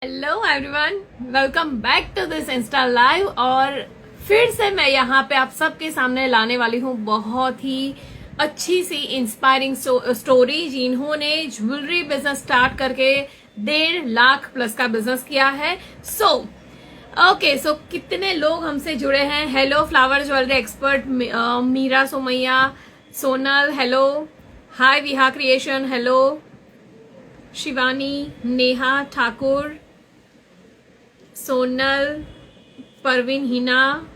Hello everyone, welcome back to this insta live. और फिर से मैं यहाँ पे आप सबके सामने लाने वाली हूँ बहुत ही अच्छी सी इंस्पायरिंग स्टोरी, जिन्होंने ज्वेलरी बिजनेस स्टार्ट करके 1.5 लाख प्लस का बिजनेस किया है। सो कितने लोग हमसे जुड़े हैं। Hello flower jewellery expert Meera Somaiya, Sonal, hello. Hi Viha creation, hello. Shivani, Neha Thakur, Sonal, Parveen Hina,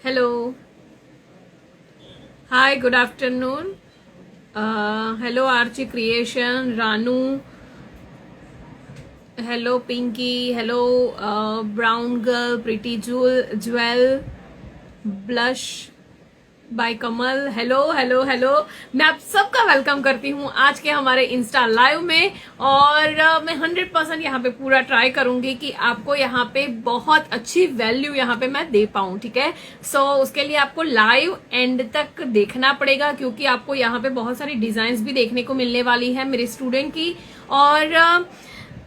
hello. Hi, good afternoon. Hello Archi creation, Ranu, hello Pinky, hello brown girl, pretty jewel, blush by Kamal, hello hello hello. मैं आप सबका वेलकम करती हूँ आज के हमारे इंस्टा लाइव में। और मैं 100% यहाँ पे पूरा ट्राई करूंगी कि आपको यहाँ पे बहुत अच्छी वैल्यू यहाँ पे मैं दे पाऊँ, ठीक है। उसके लिए आपको लाइव एंड तक देखना पड़ेगा, क्योंकि आपको यहाँ पे बहुत सारी डिजाइन्स भी देखने को मिलने वाली है मेरे स्टूडेंट की। और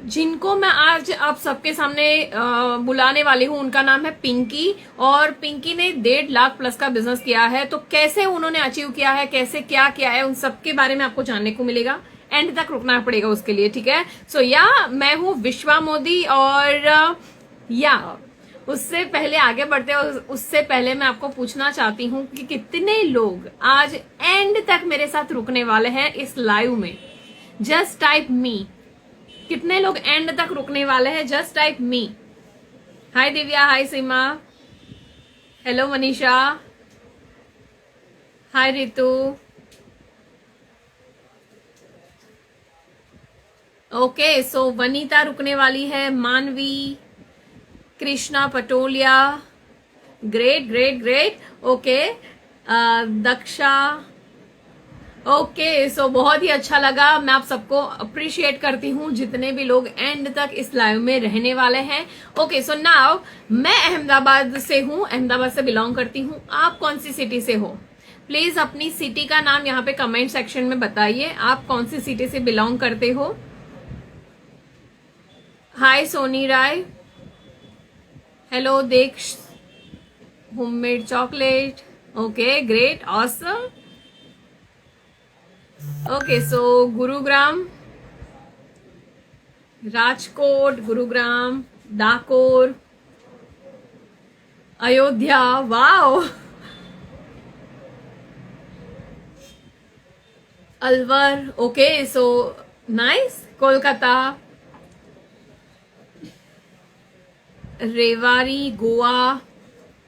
जिनको मैं आज आप सबके सामने बुलाने वाली हूँ, उनका नाम है पिंकी। और पिंकी ने 1.5 लाख प्लस का बिजनेस किया है। तो कैसे उन्होंने अचीव किया है, कैसे क्या किया है, उन सबके बारे में आपको जानने को मिलेगा। एंड तक रुकना पड़ेगा उसके लिए, ठीक है। मैं हूँ विश्वा मोदी। और उससे पहले आगे बढ़ते हैं, उससे पहले मैं आपको पूछना चाहती हूँ कि कितने लोग आज एंड तक मेरे साथ रुकने वाले हैं इस लाइव में। Just type me. कितने लोग एंड तक रुकने वाले हैं? Just type me. Hi Divya, hi Seema, hello Manisha, hi Ritu. Okay, so Vanita रुकने वाली है, Manvi, Krishna Patolia, great great great. Okay, Daksha. Okay, so बहुत ही अच्छा लगा। मैं आप सबको अप्रिशिएट करती हूँ जितने भी लोग एंड तक इस लाइव में रहने वाले हैं। ओके, सो नाउ मैं अहमदाबाद से हूँ, अहमदाबाद से बिलोंग करती हूँ। आप कौन सी सिटी से हो? प्लीज अपनी सिटी का नाम यहाँ पे कमेंट सेक्शन में बताइए, आप कौन सी सिटी से बिलोंग करते हो। Hi Soni Rai, hello Daksh, homemade chocolate. Okay, great, awesome. Okay, so Gurugram, Rajkot, Gurugram, Dakor, Ayodhya, wow, Alwar. Okay, so nice, Kolkata, Rewari, Goa.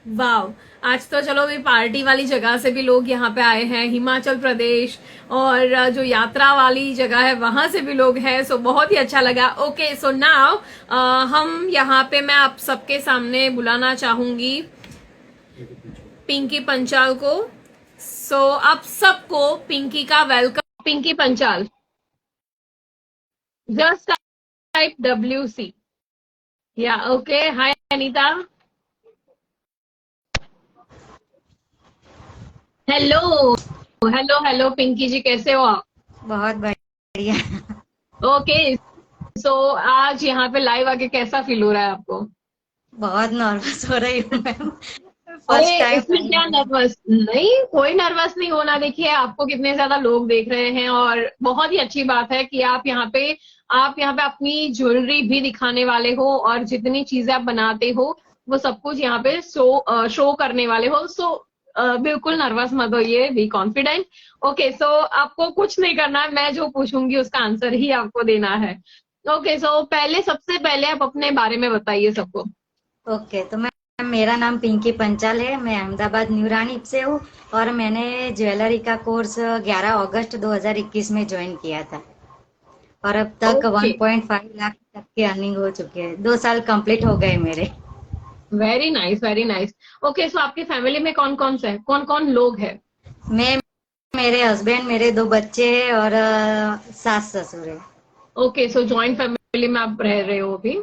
Wow, आज तो चलो भी पार्टी वाली जगह से भी लोग यहाँ पे आए हैं, हिमाचल प्रदेश। और जो यात्रा वाली जगह है वहां से भी लोग हैं। सो बहुत ही अच्छा लगा। ओके, सो नाउ हम यहाँ पे मैं आप सबके सामने बुलाना चाहूंगी पिंकी पंचाल को। आप सबको पिंकी का welcome. Pinky Panchal, just type WC। या okay, hi Anita, hello hello hello. Pinky ji कैसे हो आप? बहुत बढ़िया। ओके, आज यहाँ पे लाइव आके कैसा फील हो रहा है आपको? बहुत नर्वस हो रही हूँ मैम। अरे फर्स्ट टाइम इसमें आई क्या हूँ। नर्वस? नहीं, कोई नर्वस नहीं होना। देखिए, आपको कितने ज्यादा लोग देख रहे हैं, और बहुत ही अच्छी बात है कि आप यहाँ पे अपनी ज्वेलरी भी दिखाने वाले हो, और जितनी चीजें आप बनाते हो वो सब कुछ यहाँ पे शो करने वाले हो। बिल्कुल नर्वस मत होइए, बी कॉन्फिडेंट। ओके, आपको कुछ नहीं करना है, मैं जो पूछूंगी उसका आंसर ही आपको देना है। ओके, सबसे पहले आप अपने बारे में बताइए सबको। ओके, तो मैं मेरा नाम पिंकी पंचाल है। मैं अहमदाबाद न्यू रानी से हूँ और मैंने ज्वेलरी का कोर्स 11 अगस्त 2021 में ज्वाइन किया था। और अब तक ओके, 1.5 लाख तक की अर्निंग हो चुकी है। 2 साल कंप्लीट हो गए मेरे। Very nice, very nice. Okay, so आपकी फैमिली में कौन कौन लोग हैं? मैं, मेरे हस्बैंड, मेरे 2 बच्चे हैं और सास ससुर है। ओके, सो जॉइंट फैमिली में आप रह रहे हो अभी?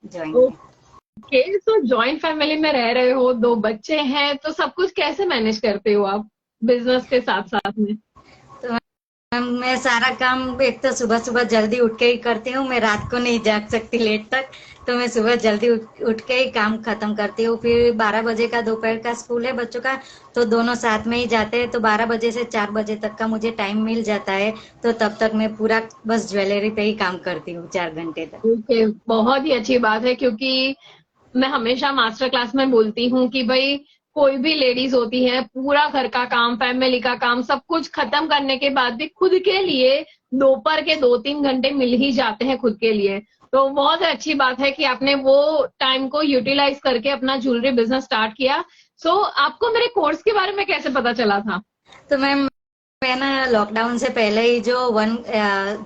ज्वाइन में। ओके, सो जॉइंट फैमिली में रह रहे हो, 2 बच्चे हैं, तो सब कुछ कैसे मैनेज करते हो आप बिजनेस के साथ साथ में? तो मैं सारा काम एक तो सुबह सुबह जल्दी उठ के ही करती हूँ, मैं रात को नहीं जाग सकती लेट तक। तो मैं सुबह जल्दी उठ के ही काम खत्म करती हूँ। फिर 12 बजे का दोपहर का स्कूल है बच्चों का, तो दोनों साथ में ही जाते हैं, तो 12 बजे से 4 बजे तक का मुझे टाइम मिल जाता है। तो तब तक मैं पूरा बस ज्वेलरी पे ही काम करती हूँ 4 घंटे तक। ओके, बहुत ही अच्छी बात है, क्योंकि मैं हमेशा मास्टर क्लास में बोलती हूँ कि भाई कोई भी लेडीज होती है, पूरा घर का काम, फैमिली का काम, सब कुछ खत्म करने के बाद भी खुद के लिए दोपहर के 2-3 घंटे मिल ही जाते हैं खुद के लिए। तो बहुत अच्छी बात है कि आपने वो टाइम को यूटिलाइज करके अपना ज्वेलरी बिजनेस स्टार्ट किया। सो आपको मेरे कोर्स के बारे में कैसे पता चला था? तो मैं ना लॉकडाउन से पहले ही जो 1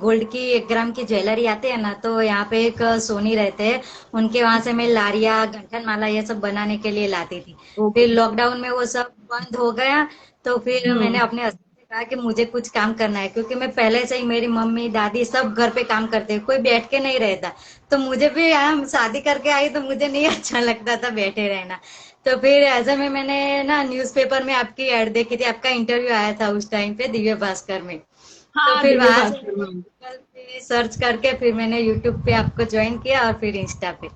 गोल्ड की 1 ग्राम की ज्वेलरी आती है ना, तो यहाँ पे एक सोनी रहते हैं, उनके वहां से मैं लारिया गंठन माला ये सब बनाने के लिए लाती थी। फिर ओके। लॉकडाउन में वो सब बंद हो गया। तो फिर मैंने हम्म। अपने हस्बैंड से कहा कि मुझे कुछ काम करना है, क्योंकि मैं पहले से ही, मेरी मम्मी दादी सब घर पे काम करते हैं, कोई बैठ के नहीं रहता। तो मुझे भी यहाँ शादी करके आई तो मुझे नहीं अच्छा लगता था बैठे रहना। तो फिर ऐसे में मैंने ना न्यूज़पेपर में आपकी ऐड देखी थी, आपका इंटरव्यू आया था उस टाइम पे दिव्य भास्कर में। तो हाँ, फिर दिव्य वहां से भास्कर मैंने में। गूगल पे सर्च करके फिर मैंने यूट्यूब पे आपको ज्वाइन किया और फिर इंस्टा पे।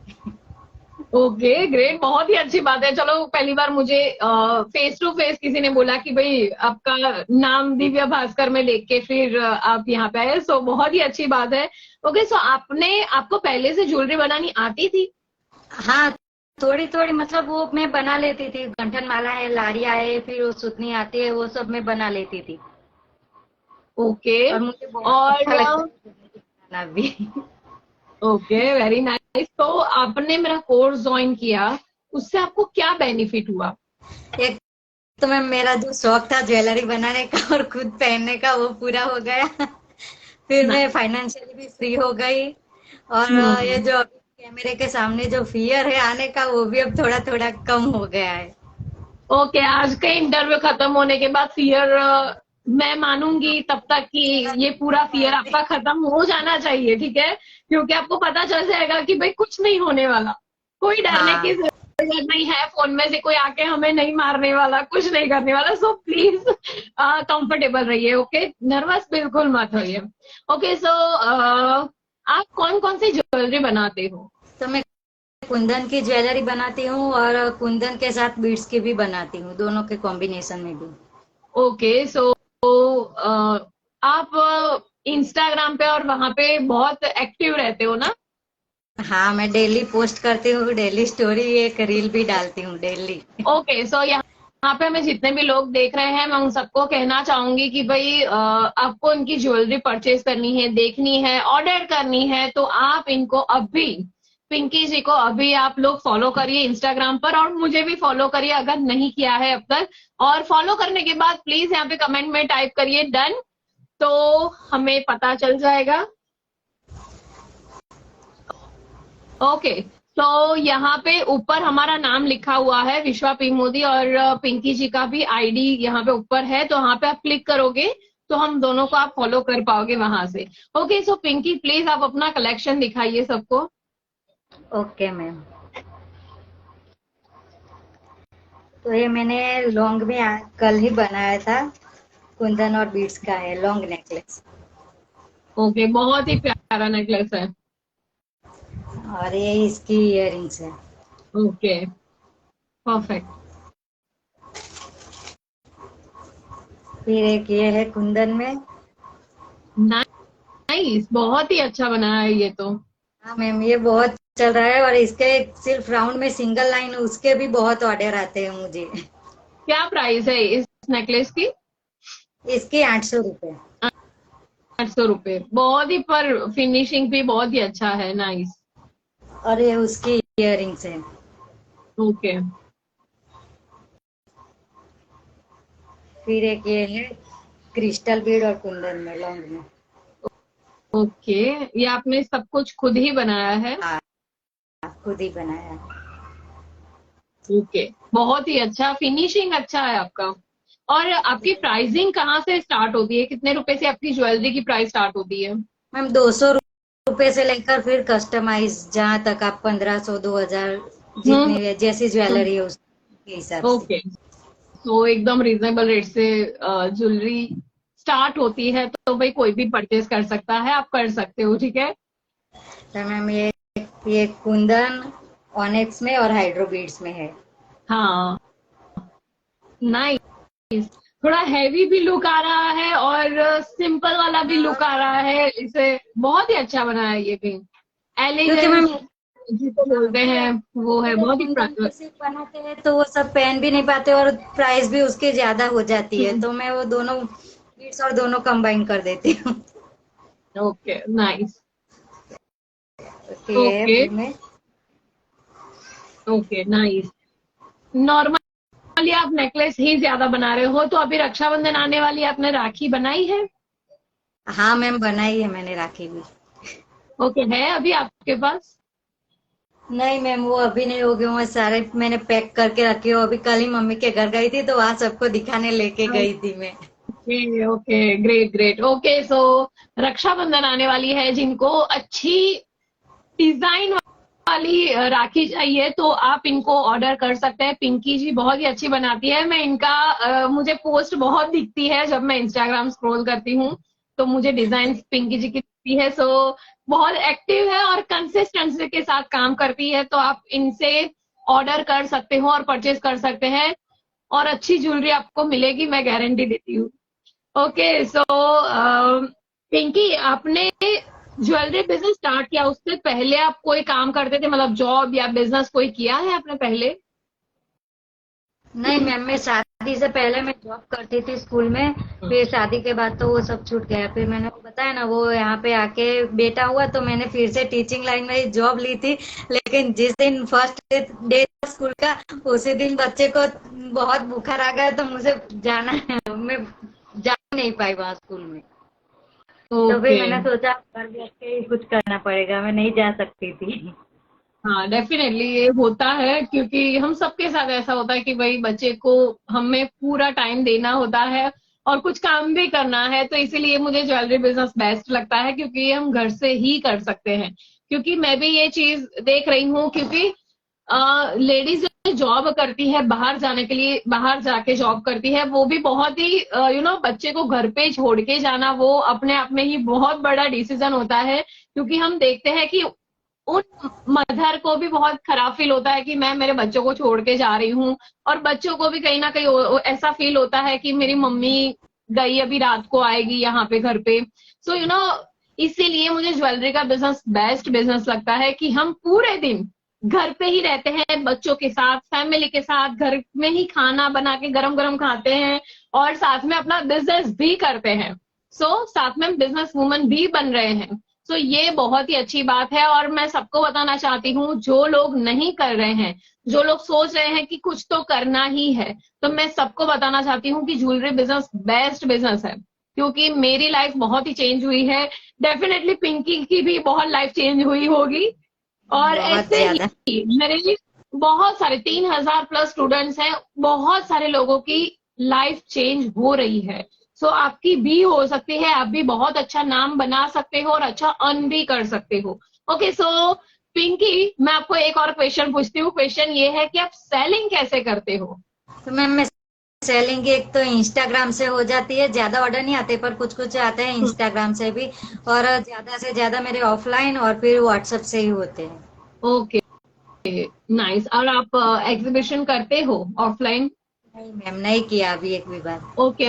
ओके, ग्रेट, बहुत ही अच्छी बात है। चलो, पहली बार मुझे फेस टू फेस किसी ने बोला कि भाई आपका नाम दिव्या भास्कर में देख के फिर आप यहाँ पे आए, सो बहुत ही अच्छी बात है। ओके, सो आपको पहले से ज्वेलरी बनानी आती थी? हाँ, थोड़ी थोड़ी मतलब वो मैं बना लेती थी, गंठन माला है, लारिया है, फिर वो सुतनी आती है, वो सब मैं बना लेती थी। ओके। और मुझे बहुत अच्छा लगता और है बनाना भी। Okay, very nice. तो आपने मेरा कोर्स ज्वाइन किया, उससे आपको क्या बेनिफिट हुआ? एक तो मैं, मेरा जो शौक था ज्वेलरी बनाने का और खुद पहनने का, वो पूरा हो गया। फिर ना। मैं फाइनेंशियली भी फ्री हो गई। और ये हम्म। जो अभी कैमरे के सामने जो फियर है आने का, वो भी अब थोड़ा थोड़ा कम हो गया है। ओके, आज का इंटरव्यू खत्म होने के बाद फियर, मैं मानूंगी तब तक कि चला ये पूरा फियर जाए। आपका खत्म हो जाना चाहिए, ठीक है? क्योंकि आपको पता चल जाएगा कि भाई कुछ नहीं होने वाला, कोई डरने की हाँ, जरूरत नहीं है, फोन में से कोई आके हमें नहीं मारने वाला, कुछ नहीं करने वाला। सो प्लीज कंफर्टेबल रहिए, ओके, नर्वस बिल्कुल मत होइए। ओके, सो आप कौन कौन सी ज्वेलरी बनाते हो? तो मैं कुंदन की ज्वेलरी बनाती हूँ और कुंदन के साथ बीड्स की भी बनाती हूँ, दोनों के कॉम्बिनेशन में भी। ओके, सो आप इंस्टाग्राम पे और वहां पे बहुत एक्टिव रहते हो ना? हाँ, मैं डेली पोस्ट करती हूँ, डेली स्टोरी, एक रील भी डालती हूँ डेली। ओके, सो यहाँ पे हमें जितने भी लोग देख रहे हैं, मैं उन सबको कहना चाहूंगी कि भाई आपको इनकी ज्वेलरी परचेज करनी है, देखनी है, ऑर्डर करनी है, तो आप इनको अभी, पिंकी जी को अभी आप लोग फॉलो करिए इंस्टाग्राम पर, और मुझे भी फॉलो करिए अगर नहीं किया है अब तक। और फॉलो करने के बाद प्लीज यहाँ पे कमेंट में टाइप करिए डन, तो हमें पता चल जाएगा। ओके, तो यहाँ पे ऊपर हमारा नाम लिखा हुआ है, विश्वा पी मोदी, और पिंकी जी का भी आईडी यहाँ पे ऊपर है, तो वहां पे आप क्लिक करोगे तो हम दोनों को आप फॉलो कर पाओगे वहां से। ओके, सो पिंकी प्लीज आप अपना कलेक्शन दिखाइए सबको। Okay ma'am. तो ये मैंने लॉन्ग में कल ही बनाया था, कुंदन और बीड्स का है लॉन्ग नेकलेस। ओके, बहुत ही प्यारा नेकलेस है। और ये इसकी इयररिंग्स है। Okay, perfect. फिर एक ये है कुंदन में। नाइस, बहुत ही अच्छा बनाया है ये तो। हाँ मैम, ये बहुत चल रहा है, और इसके सिर्फ राउंड में सिंगल लाइन उसके भी बहुत ऑर्डर आते हैं मुझे। क्या प्राइस है इस नेकलेस की? इसके 800 रुपए। 800 रुपए, बहुत ही, पर फिनिशिंग भी बहुत ही अच्छा है, नाइस। और ये उसकी इयररिंग्स है। ओके। फिर एक ये है क्रिस्टल बीड और कुंदन में लॉन्ग में। ओके, ये आपने सब कुछ खुद ही बनाया है? हाँ, खुद ही बनाया। ओके, बहुत ही अच्छा, फिनिशिंग अच्छा है आपका। और आपकी प्राइसिंग कहाँ से स्टार्ट होती है, कितने रुपए से आपकी ज्वेलरी की प्राइस स्टार्ट होती है? मैम 200 रुपए से लेकर फिर कस्टमाइज जहाँ तक आप 1500 2000, हम्म। जितनी जैसी ज्वेलरी है उसके हिसाब से। ओके, तो एकदम रीजनेबल रेट से ज्वेलरी स्टार्ट होती है तो भाई कोई भी परचेज कर सकता है, आप कर सकते हो, ठीक है। तो मैम ये कुंदन ऑनेक्स में और हाइड्रो बीड्स में है। हाँ, नाइस। थोड़ा हैवी भी लुक आ रहा है और सिंपल वाला भी हाँ, लुक आ रहा है, इसे बहुत ही अच्छा बना है ये भी। क्योंकि मैम एलिगेंस जिसे बोलते हैं वो है, पूरे बहुत ही कुंदन के सिर्फ बनाते हैं तो वो सब पहन भी नहीं पाते और प्राइस भी उसके ज्यादा हो जाती है, तो मैं वो दोनों बीड्स और दोनों कंबाइन कर देती हूँ। Okay, nice. तो ये है ओके, ब्लू में। Okay, nice. नॉर्मली आप नेकलेस ही ज्यादा बना रहे हो, तो अभी रक्षाबंधन आने वाली है, आपने राखी बनाई है? हाँ मैम, बनाई है मैंने राखी भी। ओके, है अभी आपके पास? नहीं मैम, वो अभी नहीं होगी, वो सारे मैंने पैक करके रखी हो। अभी कल ही मम्मी के घर गई थी तो वहां सबको दिखाने लेके गई थी मैं। Okay, okay, great, great. Okay, so Rakshabandhan आने वाली है, जिनको अच्छी डिजाइन वाली राखी चाहिए तो आप इनको ऑर्डर कर सकते हैं। पिंकी जी बहुत ही अच्छी बनाती है। मैं इनका मुझे पोस्ट बहुत दिखती है जब मैं इंस्टाग्राम स्क्रॉल करती हूँ, तो मुझे डिजाइन पिंकी जी की दिखती है। सो बहुत एक्टिव है और कंसिस्टेंसी के साथ काम करती है, तो आप इनसे ऑर्डर कर सकते हो और परचेज कर सकते हैं और अच्छी ज्वेलरी आपको मिलेगी, मैं गारंटी देती हूँ। ओके, सो पिंकी, आपने ज्वेलरी बिजनेस स्टार्ट किया, उससे पहले आप कोई काम करते थे, मतलब जॉब या बिजनेस कोई किया है आपने पहले? नहीं मैम, मैं शादी से पहले मैं जॉब करती थी स्कूल में। फिर शादी के बाद तो वो सब छूट गया। फिर मैंने वो बताया ना, वो यहाँ पे आके बेटा हुआ तो मैंने फिर से टीचिंग लाइन में ही जॉब ली थी। लेकिन जिस दिन फर्स्ट डे स्कूल का, उसी दिन बच्चे को बहुत बुखार आ गया तो मुझे जाना है, मैं जा नहीं पाई वहाँ स्कूल में। तो फिर ओके। मैंने सोचा घर बैठ के ही कुछ करना पड़ेगा, मैं नहीं जा सकती थी। हाँ, डेफिनेटली ये होता है, क्योंकि हम सबके साथ ऐसा होता है कि भाई बच्चे को हमें पूरा टाइम देना होता है और कुछ काम भी करना है, तो इसीलिए मुझे ज्वेलरी बिजनेस बेस्ट लगता है, क्योंकि हम घर से ही कर सकते हैं। क्योंकि मैं भी ये चीज देख रही हूँ, क्योंकि लेडीज जो जॉब करती है, बाहर जाने के लिए बाहर जाके जॉब करती है, वो भी बहुत ही बच्चे को घर पे छोड़ के जाना, वो अपने आप में ही बहुत बड़ा डिसीजन होता है। क्योंकि हम देखते हैं कि उन मदर को भी बहुत खराब फील होता है कि मैं मेरे बच्चों को छोड़ के जा रही हूँ, और बच्चों को भी कहीं ना कहीं ऐसा फील होता है कि मेरी मम्मी गई, अभी रात को आएगी यहाँ पे घर पे। सो इसीलिए मुझे ज्वेलरी का बिजनेस बेस्ट बिजनेस लगता है, कि हम पूरे दिन घर पे ही रहते हैं, बच्चों के साथ, फैमिली के साथ, घर में ही खाना बना के गरम गरम खाते हैं और साथ में अपना बिजनेस भी करते हैं। साथ में बिजनेस वुमन भी बन रहे हैं। ये बहुत ही अच्छी बात है, और मैं सबको बताना चाहती हूँ, जो लोग नहीं कर रहे हैं, जो लोग सोच रहे हैं कि कुछ तो करना ही है, तो मैं सबको बताना चाहती हूँ कि ज्वेलरी बिजनेस बेस्ट बिजनेस है। क्योंकि मेरी लाइफ बहुत ही चेंज हुई है, डेफिनेटली पिंकी की भी बहुत लाइफ चेंज हुई होगी। और बहुत ऐसे ज्यादा। ही मेरे बहुत सारे 3,000 प्लस स्टूडेंट्स हैं, बहुत सारे लोगों की लाइफ चेंज हो रही है। आपकी भी हो सकती है, आप भी बहुत अच्छा नाम बना सकते हो और अच्छा अर्न भी कर सकते हो। ओके, पिंकी, मैं आपको एक और क्वेश्चन पूछती हूँ। क्वेश्चन ये है कि आप सेलिंग कैसे करते हो? तो मैम, मैं सेलिंग एक तो इंस्टाग्राम से हो जाती है, ज्यादा ऑर्डर नहीं आते पर कुछ कुछ आते हैं इंस्टाग्राम से भी। और ज्यादा से ज्यादा मेरे ऑफलाइन और फिर व्हाट्सएप से ही होते हैं। Okay, nice. और आप एग्जीबिशन करते हो ऑफलाइन? नहीं मैम, नहीं किया अभी एक भी बार। ओके,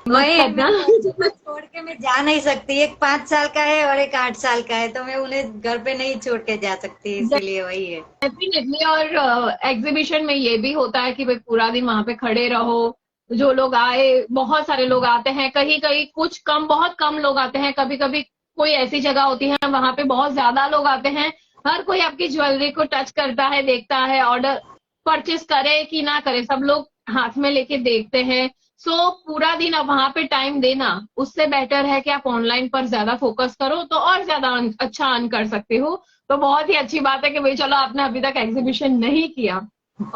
मत वही है, करना। मेरे बच्चों को छोड़ के मैं जा नहीं सकती। एक 5 साल का है और एक 8 साल का है, तो मैं उन्हें घर पे नहीं छोड़ के जा सकती, इसीलिए वही है। डेफिनेटली। और एग्जीबिशन में ये भी होता है कि भाई पूरा दिन वहां पे खड़े रहो। जो लोग आए, बहुत सारे लोग आते हैं, कहीं कहीं कुछ कम, बहुत कम लोग आते हैं, कभी कभी कोई ऐसी जगह होती है वहां पे बहुत ज्यादा लोग आते हैं। हर कोई आपकी ज्वेलरी को टच करता है, देखता है, ऑर्डर परचेस करे कि ना करे, सब लोग हाथ में लेके देखते हैं। पूरा दिन अब वहां पे टाइम देना, उससे बेटर है कि आप ऑनलाइन पर ज्यादा फोकस करो, तो और ज्यादा अच्छा अर्न कर सकते हो। तो बहुत ही अच्छी बात है कि भाई चलो आपने अभी तक एग्जीबिशन नहीं किया।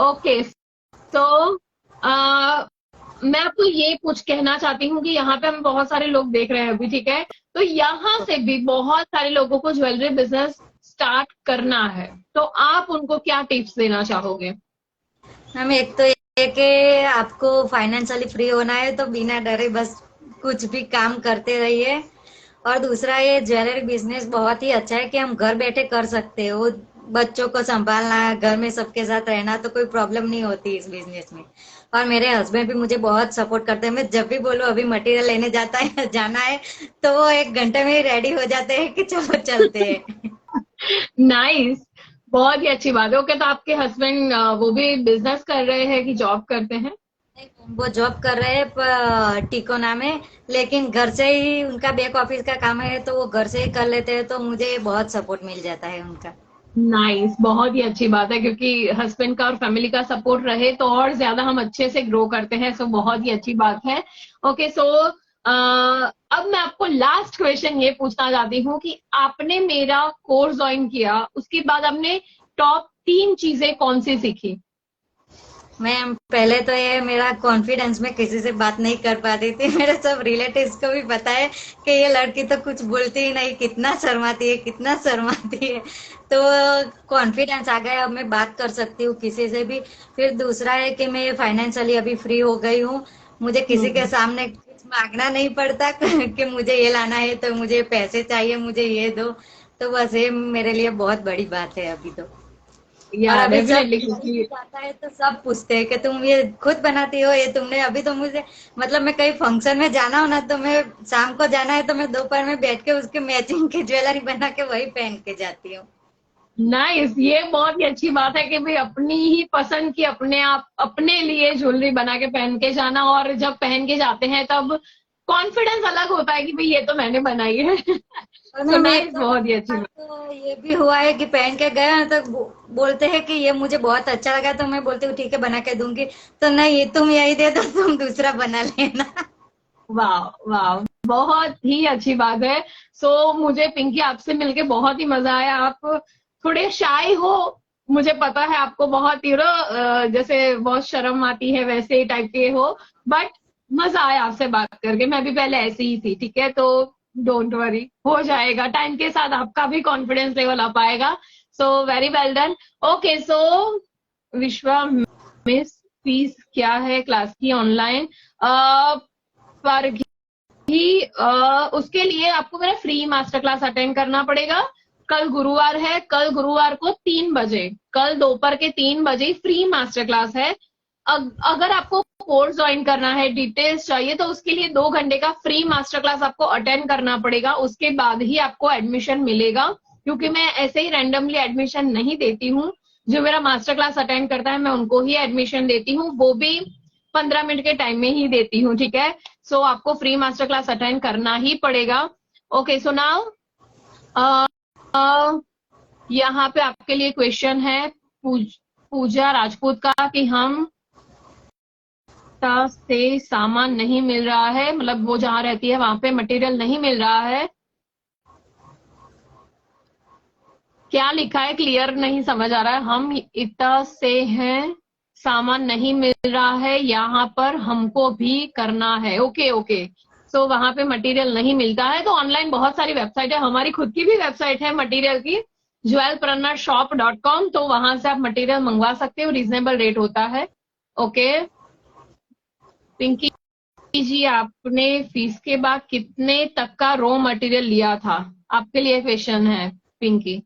ओके, तो मैं आपको ये कुछ कहना चाहती हूँ कि यहाँ पे हम बहुत सारे लोग देख रहे हैं अभी, ठीक है? तो यहाँ से भी बहुत सारे लोगों को ज्वेलरी बिजनेस स्टार्ट करना है, तो आप उनको क्या टिप्स देना चाहोगे? मैम, एक तो ये कि आपको फाइनेंशियली फ्री होना है तो बिना डरे बस कुछ भी काम करते रहिए। और दूसरा, ये ज्वेलरी बिजनेस बहुत ही अच्छा है कि हम घर बैठे कर सकते हो। बच्चों को संभालना, घर में सबके साथ रहना, तो कोई प्रॉब्लम नहीं होती इस बिजनेस में। और मेरे हस्बैंड भी मुझे बहुत सपोर्ट करते हैं। मैं जब भी बोलूँ अभी मटेरियल लेने जाता है जाना है, तो वो 1 घंटे में ही रेडी हो जाते हैं कि चलो चलते हैं। नाइस, बहुत ही अच्छी बात है। ओके, तो आपके हस्बैंड वो भी बिजनेस कर रहे हैं कि जॉब करते हैं? वो जॉब कर रहे हैं टिकोना में, लेकिन घर से ही उनका बैक ऑफिस का काम है, तो वो घर से ही कर लेते हैं, तो मुझे बहुत सपोर्ट मिल जाता है उनका। नाइस, बहुत ही अच्छी बात है, क्योंकि हस्बैंड का और फैमिली का सपोर्ट रहे तो और ज्यादा हम अच्छे से ग्रो करते हैं। सो बहुत ही अच्छी बात है। ओके, सो अब मैं आपको लास्ट क्वेश्चन ये पूछना चाहती हूँ कि आपने मेरा कोर्स ज्वाइन किया, उसके बाद आपने टॉप 3 चीजें कौन सी सीखी? मैम, पहले तो ये मेरा कॉन्फिडेंस में किसी से बात नहीं कर पाती थी। मेरे सब रिलेटिव्स को भी पता है कि ये लड़की तो कुछ बोलती ही नहीं, कितना शर्माती है, कितना शर्माती है। तो कॉन्फिडेंस आ गया, अब मैं बात कर सकती हूँ किसी से भी। फिर दूसरा है कि मैं फाइनेंशियली अभी फ्री हो गई हूँ। मुझे किसी के हम्म। सामने कुछ मांगना नहीं पड़ता कि मुझे ये लाना है, तो मुझे पैसे चाहिए, मुझे ये दो। तो बस ये मेरे लिए बहुत बड़ी बात है अभी तो। और या अभी सब डेफिनेटली, कहीं क्योंकि भी जाता है तो सब पूछते हैं कि तुम ये खुद बनाती हो, ये तुमने अभी तो मुझे, मतलब मैं कहीं फंक्शन में जाना हो ना, तो मैं शाम को जाना है तो मैं दोपहर में बैठ के उसके मैचिंग की ज्वेलरी बना के वही पहन के जाती हूँ। नाइस, ये बहुत ही अच्छी बात है कि भाई अपनी ही पसंद की अपने आप अपने लिए ज्वेलरी बना के पहन के जाना, और जब पहन के जाते हैं तब कॉन्फिडेंस अलग होता है कि भाई ये तो मैंने बनाई है। और सो मैम, एक नाइस, दो बहुत ही अच्छी बार बात। तो ये भी हुआ है कि पहन के गए हैं तो बोलते हैं कि ये मुझे बहुत अच्छा लगा, तो मैं बोलती हूँ ठीक है बना के दूंगी। तो नहीं, तुम यही दे दो, तुम दूसरा बना लेना। वाह वाह, बहुत ही अच्छी बात है। मुझे पिंकी आपसे मिलके बहुत ही मजा आया। आप थोड़े शाय हो, मुझे पता है आपको बहुत जैसे बहुत शर्म आती है वैसे टाइप के हो, बट मजा आया आपसे बात करके। मैं भी पहले ऐसी ही थी, ठीक है? तो डोंट वरी, हो जाएगा टाइम के साथ, आपका भी कॉन्फिडेंस लेवल आ पाएगा। So very well done. Okay, so विश्वा मिस, फीस क्या है क्लास की ऑनलाइन पर ही? उसके लिए आपको मेरा फ्री मास्टर क्लास अटेंड करना पड़ेगा। कल गुरुवार है, कल गुरुवार को 3 बजे, कल दोपहर के 3 बजे फ्री मास्टर क्लास है। अगर आपको कोर्स ज्वाइन करना है, डिटेल्स चाहिए, तो उसके लिए 2 घंटे का फ्री मास्टर क्लास आपको अटेंड करना पड़ेगा। उसके बाद ही आपको एडमिशन मिलेगा, क्योंकि मैं ऐसे ही रैंडमली एडमिशन नहीं देती हूँ। जो मेरा मास्टर क्लास अटेंड करता है मैं उनको ही एडमिशन देती हूँ, वो भी 15 मिनट के टाइम में ही देती हूँ, ठीक है? आपको फ्री मास्टर क्लास अटेंड करना ही पड़ेगा। ओके, सो नाउ यहाँ पे आपके लिए क्वेश्चन है पूजा राजपूत का कि हम से सामान नहीं मिल रहा है, मतलब वो जहाँ रहती है वहां पे मटेरियल नहीं मिल रहा है। क्या लिखा है क्लियर नहीं समझ आ रहा है। हम इतना से हैं, सामान नहीं मिल रहा है, यहाँ पर हमको भी करना है। ओके ओके, वहां पे मटेरियल नहीं मिलता है तो ऑनलाइन बहुत सारी वेबसाइट है, हमारी खुद की भी वेबसाइट है मटेरियल की, jewelpreneurshop.com। तो वहां से आप मटेरियल मंगवा सकते हो, रीजनेबल रेट होता है। ओके पिंकी जी, आपने फीस के बाद कितने तक का रॉ मटेरियल लिया था? आपके लिए क्वेश्चन है पिंकी।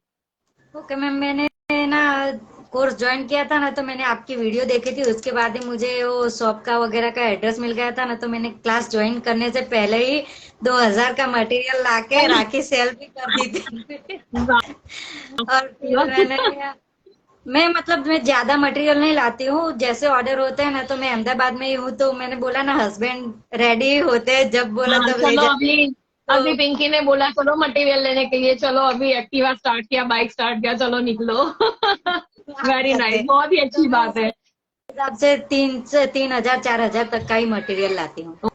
ओके मैम, मैंने ना कोर्स ज्वाइन किया था ना, तो मैंने आपकी वीडियो देखी थी, उसके बाद ही मुझे वो शॉप का वगैरह का एड्रेस मिल गया था ना, तो मैंने क्लास ज्वाइन करने से पहले ही 2,000 का मटेरियल लाके राखी सेल भी कर दी थी। और फिर मैं मतलब मैं ज्यादा मटेरियल नहीं लाती हूँ, जैसे ऑर्डर होते हैं ना, तो मैं अहमदाबाद में ही हूँ, तो मैंने बोला ना हस्बैंड रेडी होते हैं, जब बोला हाँ, तब ले चलो जाते अभी तो अभी पिंकी ने बोला चलो मटेरियल लेने के लिए, चलो अभी एक्टिवा स्टार्ट किया, बाइक स्टार्ट किया, चलो निकलो। आ वेरी जाते नाइस, हैं। बहुत ही तो अच्छी मैं बात उस है। हिसाब से 3,000 4,000 तक का ही मटेरियल लाती हूँ।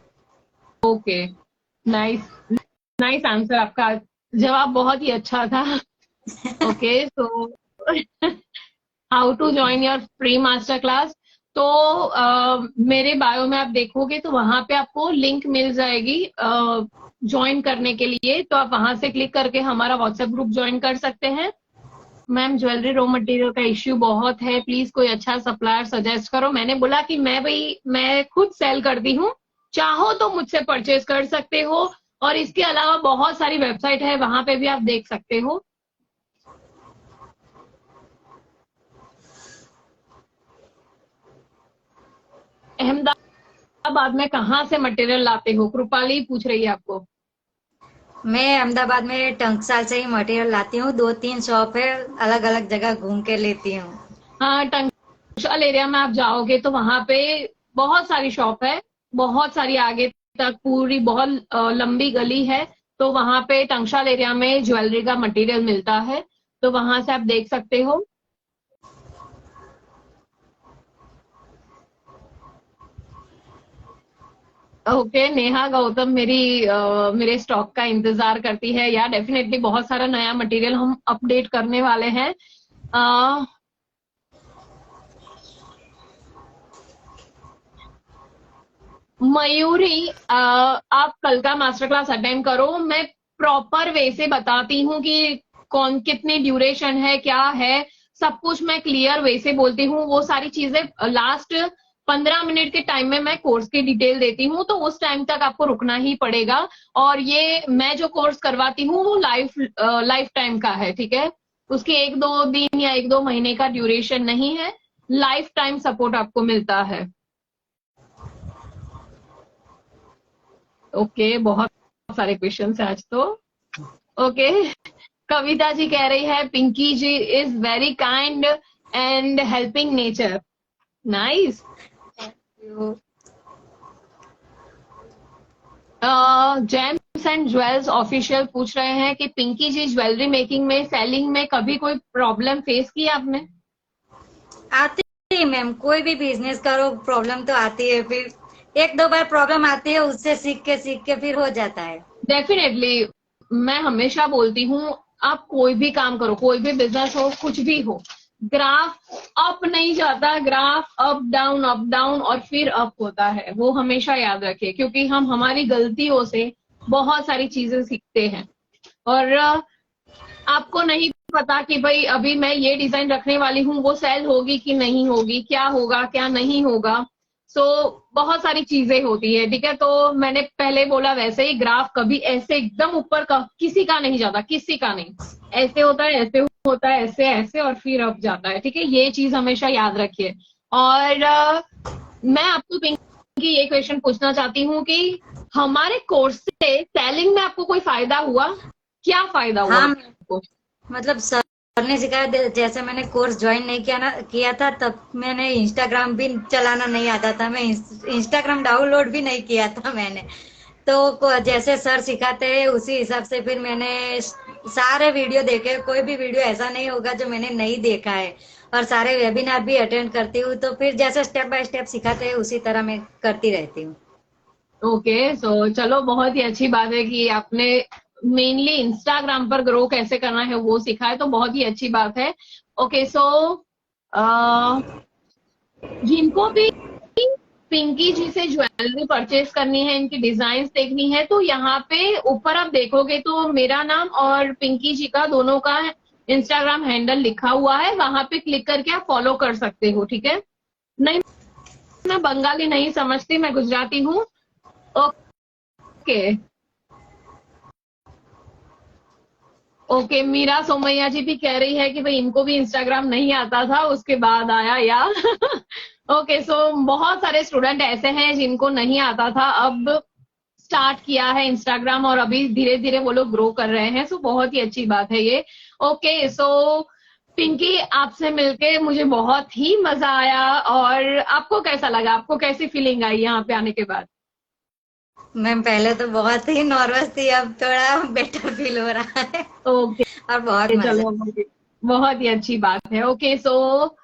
ओके, नाइस, नाइस आंसर आपका। जवाब बहुत ही अच्छा था। Okay, how to join your free master class? तो मेरे बायो में आप देखोगे तो वहां पे आपको लिंक मिल जाएगी ज्वाइन करने के लिए, तो आप वहां से क्लिक करके हमारा व्हाट्सएप ग्रुप ज्वाइन कर सकते हैं। मैम, ज्वेलरी रॉ मटेरियल का इश्यू बहुत है, प्लीज कोई अच्छा सप्लायर सजेस्ट करो। मैंने बोला कि मैं खुद सेल करती हूँ, चाहो तो मुझसे परचेज कर सकते हो, और इसके अलावा बहुत सारी वेबसाइट है, वहां पे भी आप देख सकते हो। अहमदाबाद में कहाँ से मटेरियल लाते हो? कृपाली पूछ रही है आपको। मैं अहमदाबाद में टंकसाल से ही मटेरियल लाती हूँ, 2-3 शॉप है, अलग अलग जगह घूम के लेती हूँ। हाँ, टंकशाल एरिया में आप जाओगे तो वहां पे बहुत सारी शॉप है, बहुत सारी आगे तक पूरी बहुत लंबी गली है। तो वहां पे टंकशाल एरिया में ज्वेलरी का मटेरियल मिलता है, तो वहां से आप देख सकते हो। ओके, नेहा गौतम मेरे स्टॉक का इंतजार करती है। या डेफिनेटली बहुत सारा नया मटेरियल हम अपडेट करने वाले हैं। मयूरी, आप कल का मास्टर क्लास अटेंड करो, मैं प्रॉपर वे से बताती हूँ कि कौन कितनी ड्यूरेशन है, क्या है, सब कुछ मैं क्लियर वे से बोलती हूँ। वो सारी चीजें लास्ट 15 मिनट के टाइम में मैं कोर्स की डिटेल देती हूँ, तो उस टाइम तक आपको रुकना ही पड़ेगा। और ये मैं जो कोर्स करवाती हूँ वो लाइफ टाइम का है, ठीक है। उसके 1-2 दिन या 1-2 महीने का ड्यूरेशन नहीं है, लाइफ टाइम सपोर्ट आपको मिलता है। ओके, बहुत सारे क्वेश्चन है आज तो। ओके, कविता जी कह रही है Pinky ji is very kind and helping nature. Nice. Gems and jewels official पूछ रहे हैं कि पिंकी जी ज्वेलरी मेकिंग में, सेलिंग में कभी कोई प्रॉब्लम फेस की आपने? आती है मैम, कोई भी बिजनेस करो प्रॉब्लम तो आती है, फिर 1-2 बार प्रॉब्लम आती है, उससे सीख के फिर हो जाता है। डेफिनेटली, मैं हमेशा बोलती हूँ, आप कोई भी काम करो, कोई भी बिजनेस हो, कुछ भी हो, ग्राफ अप नहीं जाता, ग्राफ अप डाउन और फिर अप होता है, वो हमेशा याद रखिए, क्योंकि हम हमारी गलतियों से बहुत सारी चीजें सीखते हैं। और आपको नहीं पता कि भाई अभी मैं ये डिजाइन रखने वाली हूँ, वो सेल होगी कि नहीं होगी, क्या होगा क्या नहीं होगा। सो बहुत सारी चीजें होती है, ठीक है। तो मैंने पहले बोला वैसे ही, ग्राफ कभी ऐसे एकदम ऊपर का किसी का नहीं जाता, किसी का नहीं। ऐसे होता है, ऐसे होता है, ऐसे ऐसे और फिर अप जाता है, ठीक है। ये चीज हमेशा याद रखिए। और मैं आपको पिंकी ये क्वेश्चन पूछना चाहती हूँ कि हमारे कोर्स से सेलिंग में आपको कोई फायदा हुआ? क्या फायदा हुआ हाँ, आपको? मतलब सर ने सिखाया, जैसे मैंने कोर्स ज्वाइन नहीं किया था, तब मैंने इंस्टाग्राम भी चलाना नहीं आता था, मैं इंस्टाग्राम डाउनलोड भी नहीं किया था मैंने। तो जैसे सर सिखाते हैं उसी हिसाब से फिर मैंने सारे वीडियो देखे, कोई भी वीडियो ऐसा नहीं होगा जो मैंने नहीं देखा है, और सारे वेबिनार भी अटेंड करती हूँ, तो फिर जैसे स्टेप बाय स्टेप सिखाते हैं उसी तरह मैं करती रहती हूँ। ओके, सो चलो, बहुत ही अच्छी बात है कि आपने मेनली इंस्टाग्राम पर ग्रो कैसे करना है वो सीखा है, तो बहुत ही अच्छी बात है। ओके, सो जिनको भी पिंकी जी से ज्वेलरी परचेज करनी है, इनकी डिजाइन देखनी है, तो यहाँ पे ऊपर आप देखोगे तो मेरा नाम और पिंकी जी का दोनों का इंस्टाग्राम हैंडल लिखा हुआ है, वहां पे क्लिक करके आप फॉलो कर सकते हो, ठीक है। नहीं, मैं बंगाली नहीं समझती, मैं गुजराती हूँ। ओके, ओके, मीरा सोमैया जी भी कह रही है कि भाई इनको भी इंस्टाग्राम नहीं आता था, उसके बाद आया या ओके, सो बहुत सारे स्टूडेंट ऐसे हैं जिनको नहीं आता था, अब स्टार्ट किया है इंस्टाग्राम, और अभी धीरे धीरे वो लोग ग्रो कर रहे हैं, सो बहुत ही अच्छी बात है ये। ओके, सो पिंकी, आपसे मिलके मुझे बहुत ही मजा आया। और आपको कैसा लगा? आपको कैसी फीलिंग आई यहाँ पे आने के बाद? मैम पहले तो बहुत ही नर्वस थी, अब थोड़ा बेटर फील हो रहा है ओके, और बहुत मजा। चलो, बहुत ही अच्छी बात है। ओके, सो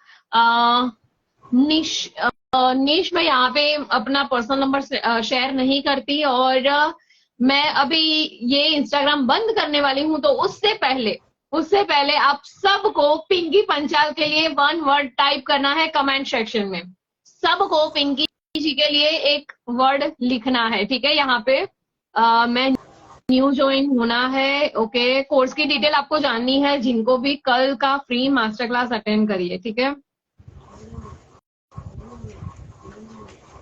निश निश मैं यहाँ पे अपना पर्सनल नंबर शेयर नहीं करती, और मैं अभी ये इंस्टाग्राम बंद करने वाली हूँ, तो उससे पहले आप सबको पिंकी पंचाल के लिए 1 वर्ड टाइप करना है कमेंट सेक्शन में। सबको पिंकी जी के लिए एक वर्ड लिखना है, ठीक है। यहाँ पे मैं न्यू ज्वाइन होना है। ओके, कोर्स की डिटेल आपको जाननी है, जिनको भी कल का फ्री मास्टर क्लास अटेंड करिए, ठीक है।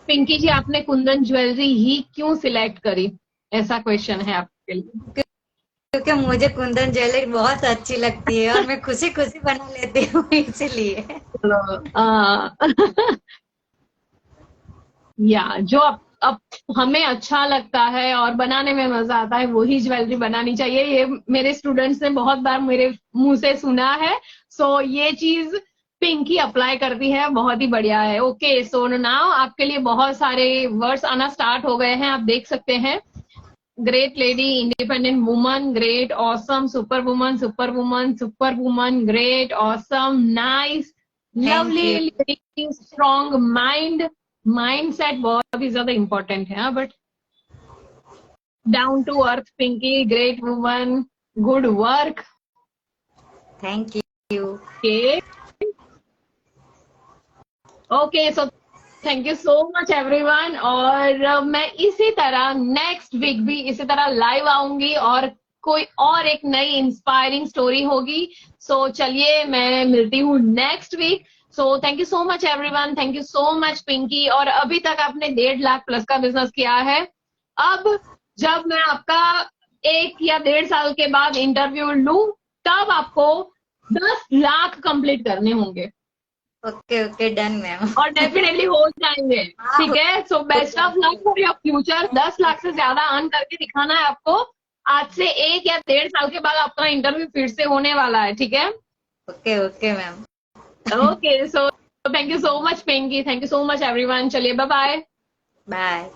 पिंकी जी, आपने कुंदन ज्वेलरी ही क्यों सिलेक्ट करी? ऐसा क्वेश्चन है आपके लिए। क्योंकि मुझे कुंदन ज्वेलरी बहुत अच्छी लगती है और मैं खुशी खुशी बना लेती हूँ इसलिए। चलो, या जो अब हमें अच्छा लगता है और बनाने में मजा आता है वही ज्वेलरी बनानी चाहिए। ये मेरे स्टूडेंट्स ने बहुत बार मेरे मुंह से सुना है। सो ये चीज पिंकी अप्लाई करती है, बहुत ही बढ़िया है। ओके, सो नाउ आपके लिए बहुत सारे वर्ड्स आना स्टार्ट हो गए हैं, आप देख सकते हैं। Great lady, independent woman, great, awesome, super woman, super woman, super woman, great, awesome, nice, thank lovely you. Lady, strong mind, mind set बहुत ही ज्यादा इंपॉर्टेंट है, but down to earth Pinky, great woman, good work. Thank you. Okay, okay, so thank you so much everyone. और मैं इसी तरह next week भी इसी तरह लाइव आऊंगी और कोई और एक नई इंस्पायरिंग स्टोरी होगी। सो चलिए, मैं मिलती हूँ next week. So thank you so much everyone, thank you so much Pinky. और अभी तक आपने 1.5 लाख प्लस का बिजनेस किया है। अब जब मैं आपका 1 या 1.5 साल के बाद इंटरव्यू लूं, तब आपको 10 लाख कंप्लीट करने होंगे ओके ओके, डन मैम। और डेफिनेटली हो जाएंगे। हाँ, ठीक है, so best of luck for your future. 10 lakh से ज्यादा अर्न करके दिखाना है आपको। आज से 1 या 1.5 साल के बाद आपका इंटरव्यू फिर से होने वाला है, ठीक है? Okay okay ma'am. Okay, so thank you so much Pinky, thank you so much everyone. चलिए, बाय बाय। बाय।